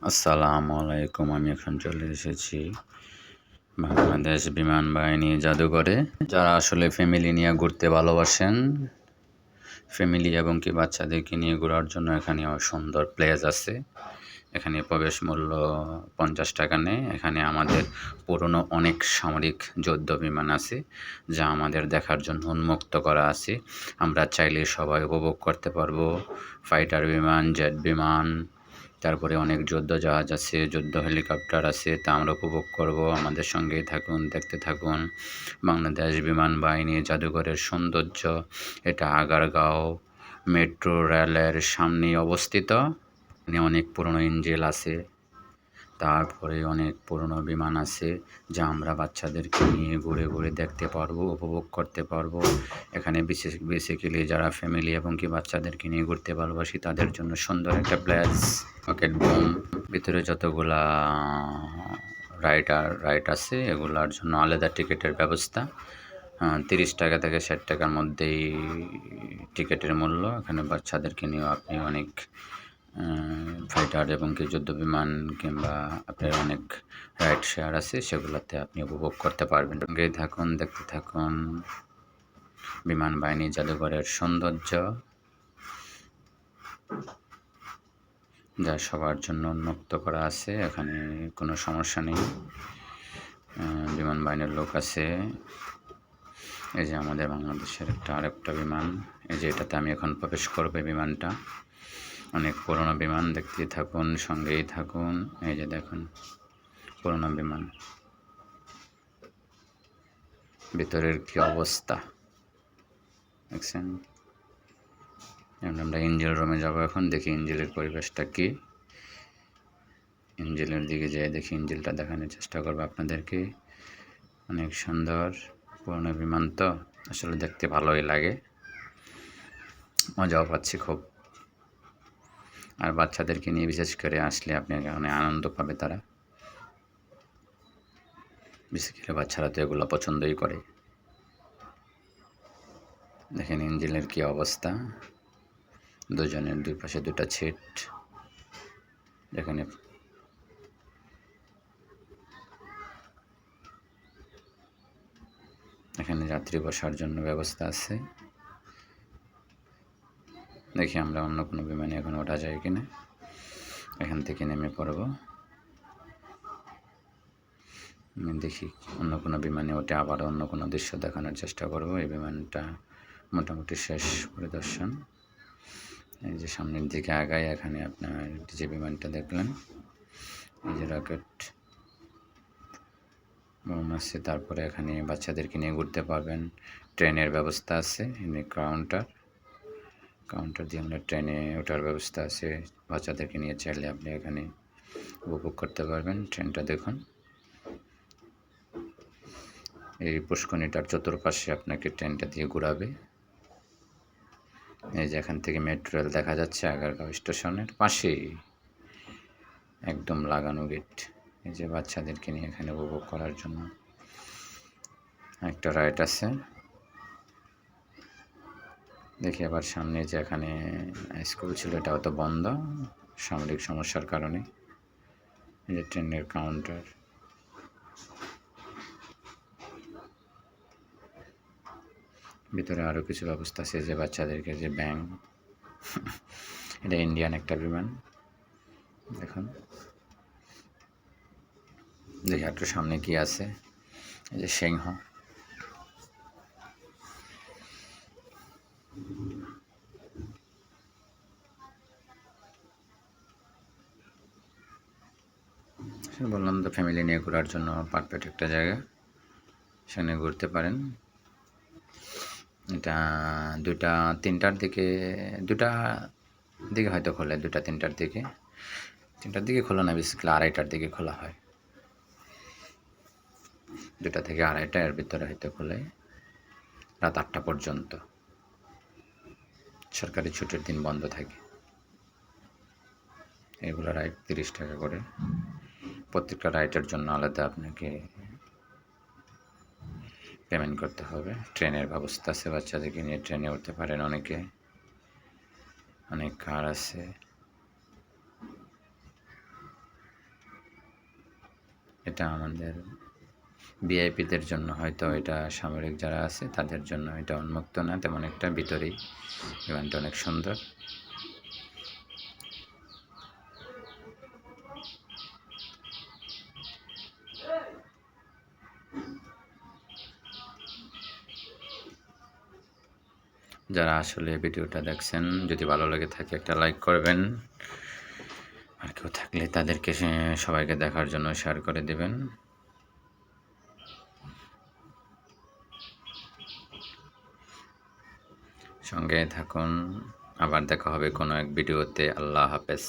আসসালামু আলাইকুম। আমি এখন চলে এসেছি বাংলাদেশ বিমান বাহিনী জাদুঘরে। যারা আসলে ফ্যামিলি নিয়ে ঘুরতে ভালোবাসেন, ফ্যামিলি এবং কি বাচ্চাদেরকে নিয়ে ঘোরার জন্য এখানে সুন্দর প্লেস আছে। এখানে প্রবেশ মূল্য 50 টাকা নেয়। এখানে আমাদের পুরনো অনেক সামরিক যুদ্ধ বিমান আছে, যা আমাদের দেখার জন্য উন্মুক্ত করা আছে। আমরা চাইলে সবাই উপভোগ করতে পারবো। ফাইটার বিমান, জেট বিমান, তারপরে অনেক যুদ্ধ জাহাজ আছে, যুদ্ধ হেলিকপ্টার আছে, তা আমরা উপভোগ করব। আমাদের সঙ্গেই থাকুন, দেখতে থাকুন। বাংলাদেশ বিমান বাহিনী জাদুঘরের সৌন্দর্য। এটা আগারগাঁও মেট্রো রেলের সামনেই অবস্থিত। এখানে অনেক পুরনো ইঞ্জিন আছে, তারপরে অনেক পুরনো বিমান আছে, যা আমরা বাচ্চাদেরকে নিয়ে ঘুরে ঘুরে দেখতে পারবো, উপভোগ করতে পারবো। এখানে বেসিক্যালি যারা ফ্যামিলি এবং কি বাচ্চাদেরকে নিয়ে ঘুরতে ভালোবাসি তাদের জন্য সুন্দর একটা প্লেস। রকেট বুম, ভিতরে যতগুলা রাইড আছে এগুলার জন্য আলাদা টিকিটের ব্যবস্থা। 30 টাকা থেকে 60 টাকার মধ্যেই টিকিটের মূল্য। এখানে বাচ্চাদেরকে নিয়েও আপনি অনেক ফাইটার এবং কি যুদ্ধ বিমান কিংবা আপনার অনেক রাইড শেয়ার আছে, সেগুলোতে আপনি উপভোগ করতে পারবেন। সঙ্গে থাকুন, দেখতে থাকুন বিমান বাহিনী জাদুঘরের সৌন্দর্য, যা সবার জন্য উন্মুক্ত করা আছে। এখানে কোনো সমস্যা নেই। বিমান বাহিনীর লোক আছে। এই যে আমাদের বাংলাদেশের আরেকটা বিমান, এই যে এটাতে আমি এখন প্রবেশ করবো। বিমানটা অনেক পুরনো বিমান, দেখতে থাকুন, সঙ্গেই থাকুন। এই যে দেখুন পুরনো বিমান, ভিতরের কি অবস্থা দেখছেন। আমরা ইঞ্জিন রুমে যাবো এখন, দেখি ইঞ্জিনের পরিবেশটা কি। ইঞ্জিনের দিকে যেয়ে দেখি, ইঞ্জিনটা দেখানোর চেষ্টা করবো আপনাদেরকে। অনেক সুন্দর পুরনো বিমান, তো আসলে দেখতে ভালোই লাগে, মজাও পাচ্ছি খুব। আর বাচ্চাদেরকে নিয়ে বিশেষ করে আসলে আপনি অনেক আনন্দ পাবে তারা। বিশেষ করে বাচ্চারা তো এগুলো পছন্দই করে। দেখেন ইঞ্জিনের কি অবস্থা, দুজনের দুই পাশে দুটা সিট। দেখেন এখানে যাত্রী বসার জন্য ব্যবস্থা আছে। দেখি আমরা অন্য কোনো বিমানে এখন ওঠা যায় কিনা। এখান থেকে নেমে পড়ব। দেখি অন্য কোনো বিমানে ওঠে আবার অন্য কোনো দৃশ্য দেখানোর চেষ্টা করব। এই বিমানটা মোটামুটি শেষ পরিদর্শন। এই যে সামনের দিকে আগায়, এখানে আপনার যে বিমানটা দেখলেন, এই যে রকেট বুম আছে। তারপরে এখানে বাচ্চাদেরকে নিয়ে ঘুরতে পারবেন। ট্রেনের ব্যবস্থা আছে, এখানে কাউন্টার দিয়ে আমরা ট্রেনে ওঠার ব্যবস্থা আছে। বাচ্চাদেরকে নিয়ে চাইলে আপনি এখানে উপভোগ করতে পারবেন। ট্রেনটা দেখুন, এই পুষ্করিণীটার চতুর্পাশে আপনাকে ট্রেনটা দিয়ে ঘোরাবে। এই যে এখান থেকে মেট্রো রেল দেখা যাচ্ছে, আগারগাঁও স্টেশনের পাশেই একদম লাগানো গেট। এই যে বাচ্চাদেরকে নিয়ে এখানে উপভোগ করার জন্য একটা রাইড আছে। দেখি আবার সামনে যে এখানে স্কুল ছিল, এটাও তো বন্ধ সামরিক সমস্যার কারণে। এই যে ট্রেনের কাউন্টার, ভিতরে আরও কিছু ব্যবস্থা আছে। যে বাচ্চাদেরকে যে ব্যাংক, এটা ইন্ডিয়ান একটা বিমান। দেখুন, দেখি একটু সামনে কি আছে। এই যে সিংহ, বললাম তো ফ্যামিলি নিয়ে ঘোরার জন্য পারফেক্ট একটা জায়গা, সেখানে ঘুরতে পারেন। এটা 2টা-3টার দিকে, 2টার দিকে হয়তো খোলে, 2টা-3টার দিকে। 3টার দিকে খোলা না, বেসিক্যালি 2:30টার দিকে খোলা হয়। 2টা থেকে 2:30 এর ভিতরে হয়তো খোলে, রাত 8টা পর্যন্ত। সরকারি ছুটির দিন বন্ধ থাকে। এগুলো রাইড 30 টাকা করে। প্রত্যেকটা রাইডের জন্য আলাদা আপনাকে পেমেন্ট করতে হবে। ট্রেনের ব্যবস্থা আছে, বাচ্চাদেরকে নিয়ে ট্রেনে উঠতে পারেন অনেকে। অনেক কার আছে। এটা আমাদের ভিআইপিদের জন্য, হয়তো এটা সামরিক যারা আছে তাদের জন্য এটা উন্মুক্ত না তেমন একটা, ভিতরেই বিমানটা অনেক সুন্দর। যারা আসলে ভিডিওটা দেখছেন, যদি ভালো লেগে থাকে একটা লাইক করবেন, আর কেউ থাকলে তাদেরকে সবাইকে দেখার জন্য শেয়ার করে দেবেন। সঙ্গে থাকুন, আবার দেখা হবে কোনো এক ভিডিওতে। আল্লাহ হাফেজ।